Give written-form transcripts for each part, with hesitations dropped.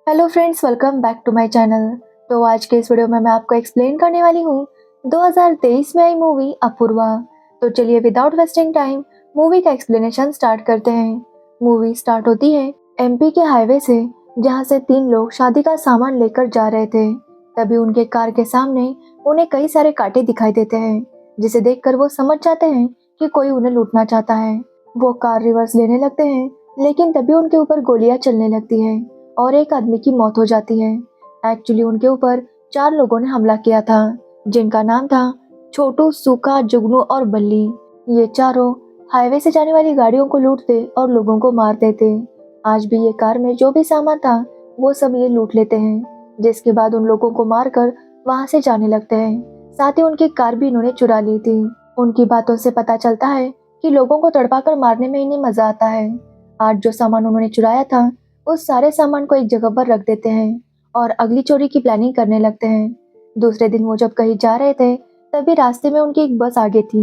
Hello friends, welcome back to my channel. तो आज के इस वीडियो में मैं आपको एक्सप्लेन करने वाली हूँ 2023 में आई मूवी अपूर्वा। तो चलिए विदाउट वेस्टिंग टाइम मूवी का एक्सप्लेनेशन स्टार्ट करते हैं। मूवी स्टार्ट होती है एमपी के हाईवे से, जहाँ से तीन लोग शादी का सामान लेकर जा रहे थे। तभी उनके कार के सामने उन्हें कई सारे कांटे दिखाई देते हैं, जिसे देखकर वो समझ जाते हैं कि कोई उन्हें लूटना चाहता है। वो कार रिवर्स लेने लगते हैं, लेकिन तभी उनके ऊपर गोलियां चलने लगती हैं और एक आदमी की मौत हो जाती है। एक्चुअली उनके ऊपर चार लोगों ने हमला किया था, जिनका नाम था छोटू, सूखा, जुगनू और बल्ली। ये चारों हाईवे से जाने वाली गाड़ियों को लूटते और लोगों को मारते थे। आज भी ये कार में जो भी सामान था वो सब ये लूट लेते हैं, जिसके बाद उन लोगों को मारकर वहां से जाने लगते हैं। साथ ही उनकी कार भी इन्होंने चुरा ली थी। उनकी बातों से पता चलता है कि लोगों को तड़पाकर मारने में इन्हें मजा आता है। आज जो सामान उन्होंने चुराया था उस सारे सामान को एक जगह पर रख देते हैं और अगली चोरी की प्लानिंग करने लगते हैं। दूसरे दिन वो जब कहीं जा रहे थे, तभी रास्ते में उनकी एक बस आगे थी।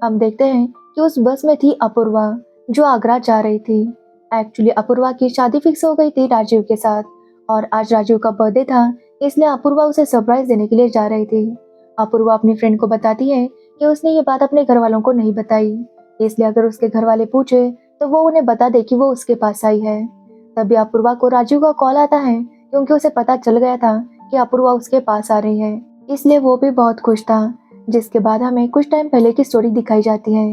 हम देखते हैं कि उस बस में थी अपूर्वा, जो आगरा जा रही थी। एक्चुअली अपूर्वा की शादी फिक्स हो गई थी राजीव के साथ, और आज राजीव का बर्थडे था, इसलिए अपूर्वा उसे सरप्राइज देने के लिए जा रही थी। अपूर्वा अपनी फ्रेंड को बताती है कि उसने ये बात अपने घर वालों को नहीं बताई, इसलिए अगर उसके घर वाले पूछे तो वो उन्हें बता दे कि वो उसके पास आई है। तभी अपूर्वा को राजीव का कॉल आता है, क्योंकि उसे पता चल गया था कि अपूर्वा उसके पास आ रही है, इसलिए वो भी बहुत खुश था। जिसके बाद हमें कुछ टाइम पहले की स्टोरी दिखाई जाती है।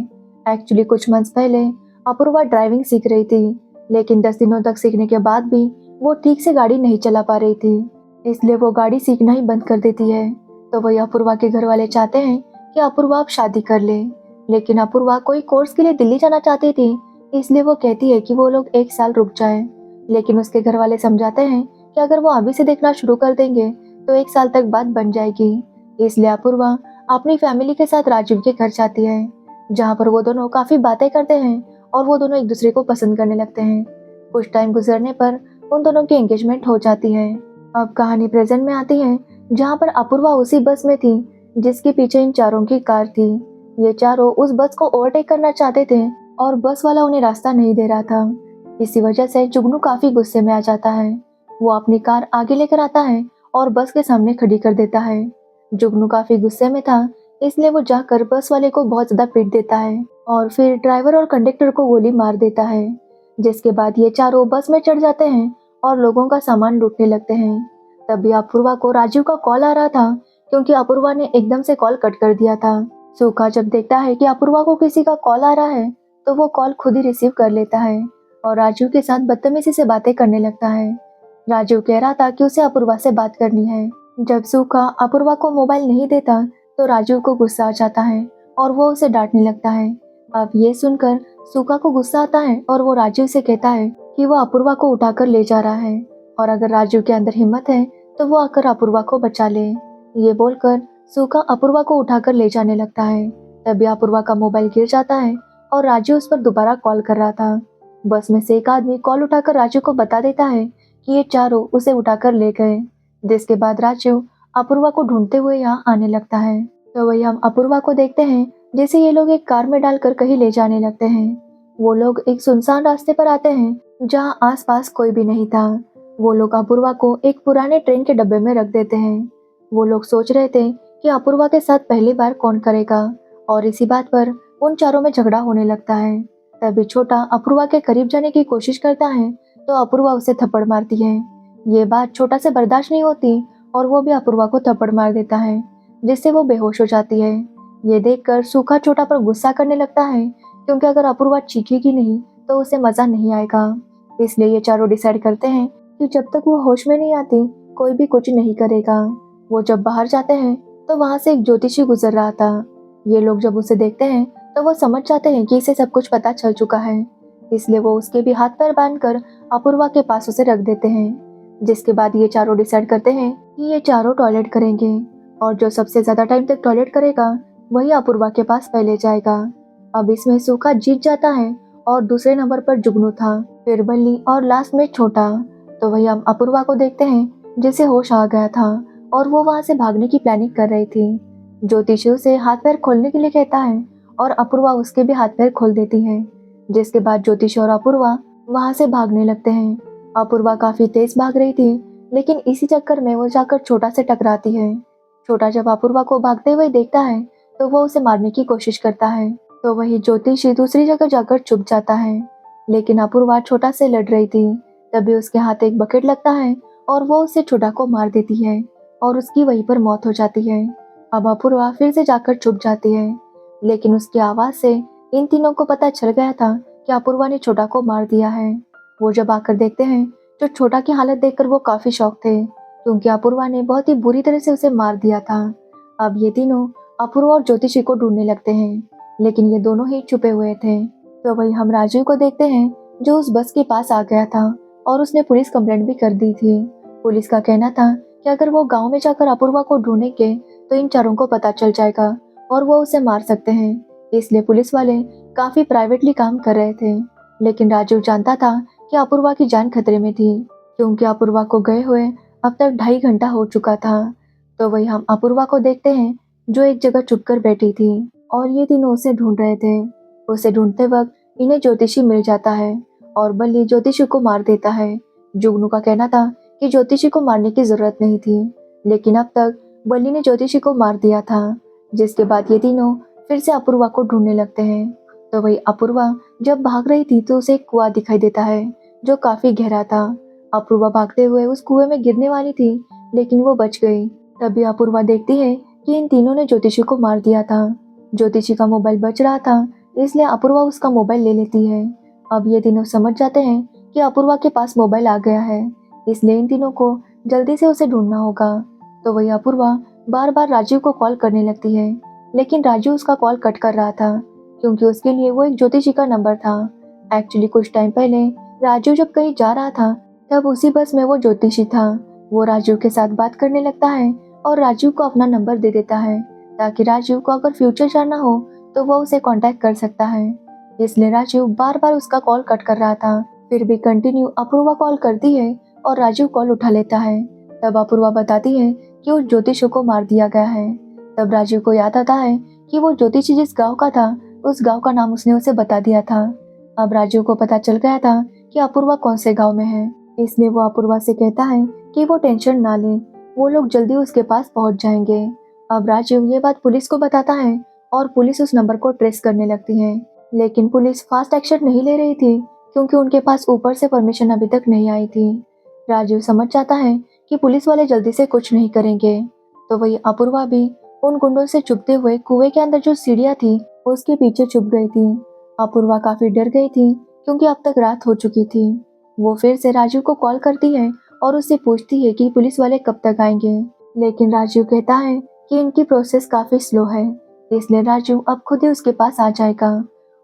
एक्चुअली कुछ मंथ्स पहले अपूर्वा ड्राइविंग सीख रही थी, लेकिन 10 दिनों तक सीखने के बाद भी वो ठीक से गाड़ी नहीं चला पा रही थी, इसलिए वो गाड़ी सीखना ही बंद कर देती है। तो वही अपूर्वा के घर वाले चाहते हैं कि अपूर्वा अब शादी कर ले, लेकिन अपूर्वा कोई कोर्स के लिए दिल्ली जाना चाहती थी, इसलिए वो कहती है कि वो लोग 1 साल रुक जाए। लेकिन उसके घर वाले समझाते हैं कि अगर वो अभी से देखना शुरू कर देंगे तो 1 साल तक बात बन जाएगी। इसलिए अपूर्वा अपनी फैमिली के साथ राजीव के घर जाती है, जहाँ पर वो दोनों काफी बातें करते हैं और वो दोनों एक दूसरे को पसंद करने लगते हैं। कुछ टाइम गुजरने पर उन दोनों की एंगेजमेंट हो जाती है। अब कहानी प्रेजेंट में आती है, जहाँ पर अपूर्वा उसी बस में थी जिसके पीछे इन चारों की कार थी। ये चारों उस बस को ओवरटेक करना चाहते थे और बस वाला उन्हें रास्ता नहीं दे रहा था। इसी वजह से जुगनू काफी गुस्से में आ जाता है। वो अपनी कार आगे लेकर आता है और बस के सामने खड़ी कर देता है। जुगनू काफी गुस्से में था, इसलिए वो जाकर बस वाले को बहुत ज्यादा पीट देता है और फिर ड्राइवर और कंडक्टर को गोली मार देता है। जिसके बाद ये चारों बस में चढ़ जाते हैं और लोगों का सामान लूटने लगते हैं। तभी अपूर्वा को राजीव का कॉल आ रहा था, क्योंकि अपूर्वा ने एकदम से कॉल कट कर दिया था। सूखा जब देखता है कि अपूर्वा को किसी का कॉल आ रहा है, तो वो कॉल खुद ही रिसीव कर लेता है और राजू के साथ बदतमीजी से बातें करने लगता है। राजू कह रहा था कि उसे अपूर्वा से बात करनी है। जब सूखा अपूर्वा को मोबाइल नहीं देता तो राजू को गुस्सा आ जाता है और वो उसे डांटने लगता है। अब ये सुनकर सूखा को गुस्सा आता है और वो राजू से कहता है कि वो अपूर्वा को उठाकर ले जा रहा है, और अगर राजू के अंदर हिम्मत है तो वो आकर अपूर्वा को बचा ले। ये बोलकर सूखा अपूर्वा को उठाकर ले जाने लगता है। तभी अपूर्वा का मोबाइल गिर जाता है और राजू उस पर दोबारा कॉल कर रहा था। बस में से एक आदमी कॉल उठाकर राजू को बता देता है कि ये चारों उसे उठाकर ले गए। जिसके बाद राजू अपूर्वा को ढूंढते हुए यहाँ आने लगता है। तो वही हम अपूर्वा को देखते हैं, जैसे ये लोग एक कार में डालकर कहीं ले जाने लगते हैं। वो लोग एक सुनसान रास्ते पर आते हैं जहाँ आसपास कोई भी नहीं था। वो लोग अपूर्वा को एक पुराने ट्रेन के डब्बे में रख देते हैं। वो लोग सोच रहे थे कि अपूर्वा के साथ पहली बार कौन करेगा, और इसी बात पर उन चारों में झगड़ा होने लगता है। तभी छोटा अपूर्वा के करीब जाने की कोशिश करता है तो अपूर्वा उसे थप्पड़ मारती है। ये बात छोटा से बर्दाश्त नहीं होती और वो भी अपूर्वा को थप्पड़ मार देता है, जिससे वो बेहोश हो जाती है। ये देखकर सूखा छोटा पर गुस्सा करने लगता है, क्योंकि अगर अपूर्वा चीखेगी नहीं तो उसे मजा नहीं आएगा। इसलिए ये चारों डिसाइड करते हैं कि जब तक वो होश में नहीं आती कोई भी कुछ नहीं करेगा। वो जब बाहर जाते हैं तो वहां से एक ज्योतिषी गुजर रहा था। ये लोग जब उसे देखते हैं तो वो समझ जाते हैं कि इसे सब कुछ पता चल चुका है, इसलिए वो उसके भी हाथ पैर बांधकर अपूर्वा के पास उसे रख देते हैं। जिसके बाद ये चारों डिसाइड करते हैं कि ये चारों टॉयलेट करेंगे, और जो सबसे ज्यादा टाइम तक टॉयलेट करेगा वही अपूर्वा के पास पहले जाएगा। अब इसमें सूखा जीत जाता है और दूसरे नंबर पर जुगनू था, फिर बल्ली और लास्ट में छोटा। तो वही हम अपूर्वा को देखते हैं जिसे होश आ गया था और वो वहां से भागने की प्लानिंग कर रही थी। ज्योतिषी उसे हाथ पैर खोलने के लिए कहता है और अपूर्वा उसके भी हाथ पैर खोल देती है। जिसके बाद ज्योतिषी और अपूर्वा वहां से भागने लगते हैं। अपूर्वा काफी तेज भाग रही थी, लेकिन इसी चक्कर में वो जाकर छोटा से टकराती है। छोटा जब अपूर्वा को भागते हुए देखता है तो वो उसे मारने की कोशिश करता है। तो वही ज्योतिषी दूसरी जगह जाकर छुप जाता है। लेकिन अपूर्वा छोटा से लड़ रही थी, तभी उसके हाथ एक बकेट लगता है और वो उसे छोटा को मार देती है और उसकी वहीं पर मौत हो जाती है। अब अपूर्वा फिर से जाकर छुप जाती है, लेकिन उसकी आवाज से इन तीनों को पता चल गया था कि अपूर्वा ने छोटा को मार दिया है। वो जब आकर देखते हैं तो छोटा की हालत देखकर वो काफी शॉक थे, क्योंकि अपूर्वा ने बहुत ही बुरी तरह से उसे मार दिया था। अब ये तीनों अपूर्वा और ज्योतिषी को ढूंढने लगते हैं, लेकिन ये दोनों ही छुपे हुए थे। तो वही हम राजीव को देखते हैं, जो उस बस के पास आ गया था और उसने पुलिस कंप्लेंट भी कर दी थी। पुलिस का कहना था कि अगर वो गांव में जाकर अपूर्वा को ढूंढेंगे तो इन चारों को पता चल जाएगा और वो उसे मार सकते हैं। इसलिए पुलिस वाले काफी प्राइवेटली काम कर रहे थे। लेकिन राजीव जानता था कि अपूर्वा की जान खतरे में थी, क्योंकि अपूर्वा को गए हुए अब तक 2.5 घंटा हो चुका था। तो वही हम अपूर्वा को देखते हैं, जो एक जगह चुपकर बैठी थी और ये तीनों उसे ढूंढ रहे थे। उसे ढूंढते वक्त इन्हें ज्योतिषी मिल जाता है और बल्ली ज्योतिषी को मार देता है। जुगनू का कहना था कि ज्योतिषी को मारने की जरूरत नहीं थी, लेकिन अब तक बल्ली ने ज्योतिषी को मार दिया था। जिसके बाद ये तीनों फिर से अपूर्वा को ढूंढने लगते हैं। तो वही अपूर्वा जब भाग रही थी तो उसे एक कुआं दिखाई देता है, जो काफी गहरा था। अपूर्वा भागते हुए उस कुएं में गिरने वाली थी, लेकिन वो बच गई। तभी अपूर्वा देखती है कि इन तीनों ने ज्योतिषी को मार दिया था। ज्योतिषी का मोबाइल बच रहा था, इसलिए अपूर्वा उसका मोबाइल ले लेती है। अब ये तीनों समझ जाते हैं कि अपूर्वा के पास मोबाइल आ गया है, इसलिए इन तीनों को जल्दी से उसे ढूंढना होगा। तो वही अपूर्वा बार बार राजीव को कॉल करने लगती है, लेकिन राजीव उसका कॉल कट कर रहा था, क्योंकि उसके लिए वो एक ज्योतिषी का नंबर था। एक्चुअली कुछ टाइम पहले राजीव जब कहीं जा रहा था, तब उसी बस में वो ज्योतिषी था। वो राजीव के साथ बात करने लगता है और राजीव को अपना नंबर दे देता है, ताकि राजीव को अगर फ्यूचर जानना हो तो वो उसे कांटेक्ट कर सकता है। इसलिए राजीव बार बार उसका कॉल कट कर रहा था, फिर भी कंटिन्यू अपूर्वा कॉल करती है और राजीव कॉल उठा लेता है। तब अपूर्वा बताती है कि उस ज्योतिषी को मार दिया गया है। तब राजीव को याद आता है कि वो ज्योतिषी जिस गांव का था, उस गांव का नाम उसने उसे बता दिया था। अब राजीव को पता चल गया था कि अपूर्वा कौन से गांव में है, इसलिए वो अपूर्वा से कहता है कि वो टेंशन ना ले, वो लोग जल्दी उसके पास पहुंच जाएंगे। अब राजीव ये बात पुलिस को बताता है और पुलिस उस नंबर को ट्रेस करने लगती है, लेकिन पुलिस फास्ट एक्शन नहीं ले रही थी, क्योंकि उनके पास ऊपर से परमिशन अभी तक नहीं आई थी। राजीव समझ जाता है कि पुलिस वाले जल्दी से कुछ नहीं करेंगे। तो वही अपूर्वा भी उन गुंडों से छुपते हुए कुएं के अंदर जो सीढ़ियां थी उसके पीछे छुप गई थी। अपूर्वा काफी डर गई थी, क्योंकि अब तक रात हो चुकी थी। वो फिर से राजीव को कॉल करती है और उससे पूछती है कि पुलिस वाले कब तक आएंगे, लेकिन राजीव कहता है कि इनकी प्रोसेस काफी स्लो है, इसलिए राजीव अब खुद ही उसके पास आ जाएगा।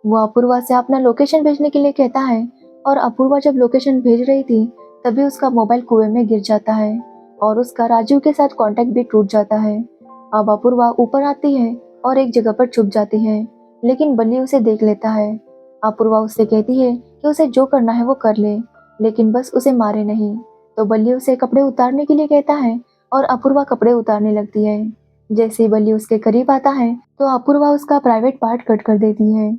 वो अपूर्वा से अपना लोकेशन भेजने के लिए कहता है और अपूर्वा जब लोकेशन भेज रही थी तभी उसका मोबाइल कुएं में गिर जाता है और उसका राजीव के साथ कांटेक्ट भी टूट जाता है। अब अपूर्वा ऊपर आती है और एक जगह पर छुप जाती है, लेकिन बल्ली उसे देख लेता है। अपूर्वा उससे कहती है कि उसे जो करना है वो कर ले, लेकिन बस उसे मारे नहीं। तो बल्ली उसे कपड़े उतारने के लिए कहता है और अपूर्वा कपड़े उतारने लगती है। जैसे ही बल्ली उसके करीब आता है तो अपूर्वा उसका प्राइवेट पार्ट कट कर देती है।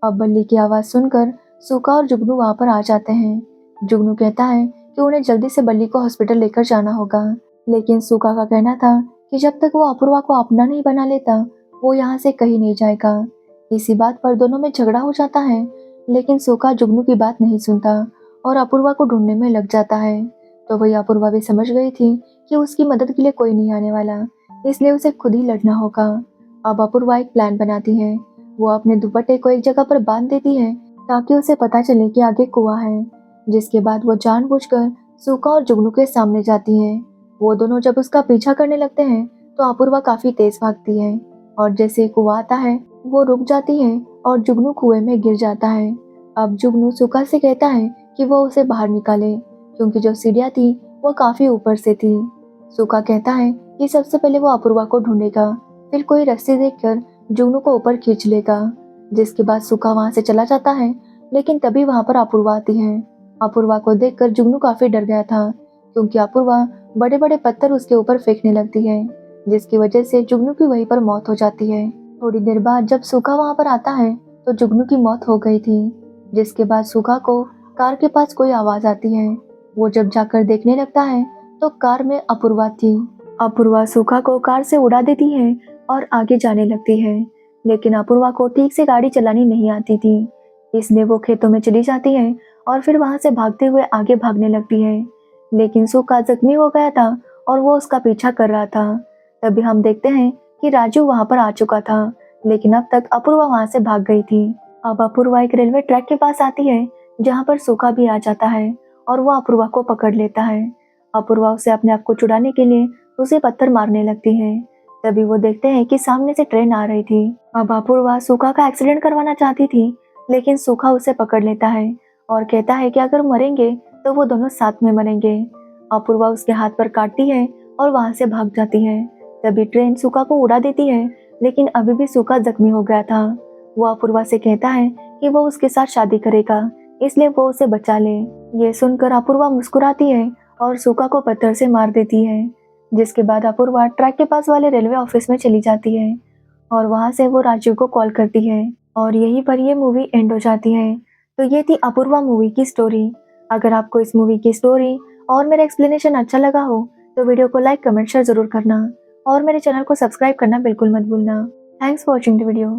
अब बल्ली की आवाज सुनकर सूखा और जुगनू वहां पर आ जाते हैं। जुगनू कहता है कि उन्हें जल्दी से बल्ली को हॉस्पिटल लेकर जाना होगा, लेकिन सूखा का कहना था कि जब तक वो अपूर्वा को अपना नहीं बना लेता वो यहाँ से कहीं नहीं जाएगा। इसी बात पर दोनों में झगड़ा हो जाता है, लेकिन सूखा जुगनू की बात नहीं सुनता और अपूर्वा को ढूंढने में लग जाता है। तो वही अपूर्वा भी समझ गई थी कि उसकी मदद के लिए कोई नहीं आने वाला, इसलिए उसे खुद ही लड़ना होगा। अब अपूर्वा एक प्लान बनाती है। वो अपने दुपट्टे को एक जगह पर बांध देती है ताकि उसे पता चले कि आगे कुआं है। जिसके बाद वो जानबूझकर सूखा और जुगनू के सामने जाती है। वो दोनों जब उसका पीछा करने लगते हैं तो अपूर्वा काफी तेज भागती है और जैसे ही कुआं आता है वो रुक जाती है और जुगनू कुएं में गिर जाता है। अब जुगनू सूखा से कहता है कि वो उसे बाहर निकाले, क्योंकि जो सीढ़ियां थी वो काफी ऊपर से थी। सूखा कहता है कि सबसे पहले वो अपूर्वा को ढूंढेगा, फिर कोई रस्सी देखकर जुगनू को ऊपर खींच लेगा। जिसके बाद सूखा वहां से चला जाता है, लेकिन तभी वहां पर अपूर्वा आती है। अपूर्वा को देखकर जुगनू काफी डर गया था, क्योंकि अपूर्वा बड़े बड़े पत्थर उसके ऊपर फेंकने लगती है, जिसकी वजह से जुगनू की वहीं पर मौत हो जाती है। थोड़ी देर बाद जब सूखा वहां पर आता है तो जुगनू की मौत हो गई थी। जिसके बाद सूखा को कार के पास कोई आवाज आती है। वो जब जाकर देखने लगता है तो कार में अपूर्वा थी। अपूर्वा सुखा को कार से उड़ा देती है और आगे जाने लगती है, लेकिन अपूर्वा को ठीक से गाड़ी चलानी नहीं आती थी, इसलिए वो खेतों में चली जाती है और फिर वहां से भागते हुए आगे भागने लगती है। लेकिन सुखा जख्मी हो गया था और वो उसका पीछा कर रहा था। तभी हम देखते हैं कि राजू वहां पर आ चुका था, लेकिन अब तक अपूर्वा वहां से भाग गई थी। अब अपूर्वा एक रेलवे ट्रैक के पास आती है जहां पर सुखा भी आ जाता है और वो अपूर्वा को पकड़ लेता है। अपूर्वा उसे अपने आप को छुड़ाने के लिए उसे पत्थर मारने लगती है। तभी वो देखते हैं कि सामने से ट्रेन आ रही थी। अब अपूर्वा सुखा का एक्सीडेंट करवाना चाहती थी, लेकिन सुखा उसे पकड़ लेता है और कहता है कि अगर मरेंगे तो वो दोनों साथ में मरेंगे। अपूर्वा उसके हाथ पर काटती है और वहां से भाग जाती है। तभी ट्रेन सुखा को उड़ा देती है, लेकिन अभी भी सुखा जख्मी हो गया था। वो अपूर्वा से कहता है कि वो उसके साथ शादी करेगा, इसलिए वो उसे बचा ले। ये सुनकर अपूर्वा मुस्कुराती है और सुखा को पत्थर से मार देती है, जिसके बाद अपूर्वा ट्रैक के पास वाले रेलवे ऑफिस में चली जाती है और वहां से वो राजू को कॉल करती है और यहीं पर ये मूवी एंड हो जाती है। तो ये थी अपूर्वा मूवी की स्टोरी। अगर आपको इस मूवी की स्टोरी और मेरा एक्सप्लेनेशन अच्छा लगा हो तो वीडियो को लाइक कमेंट शेयर जरूर करना और मेरे चैनल को सब्सक्राइब करना बिल्कुल मत भूलना। Thanks for watching the video.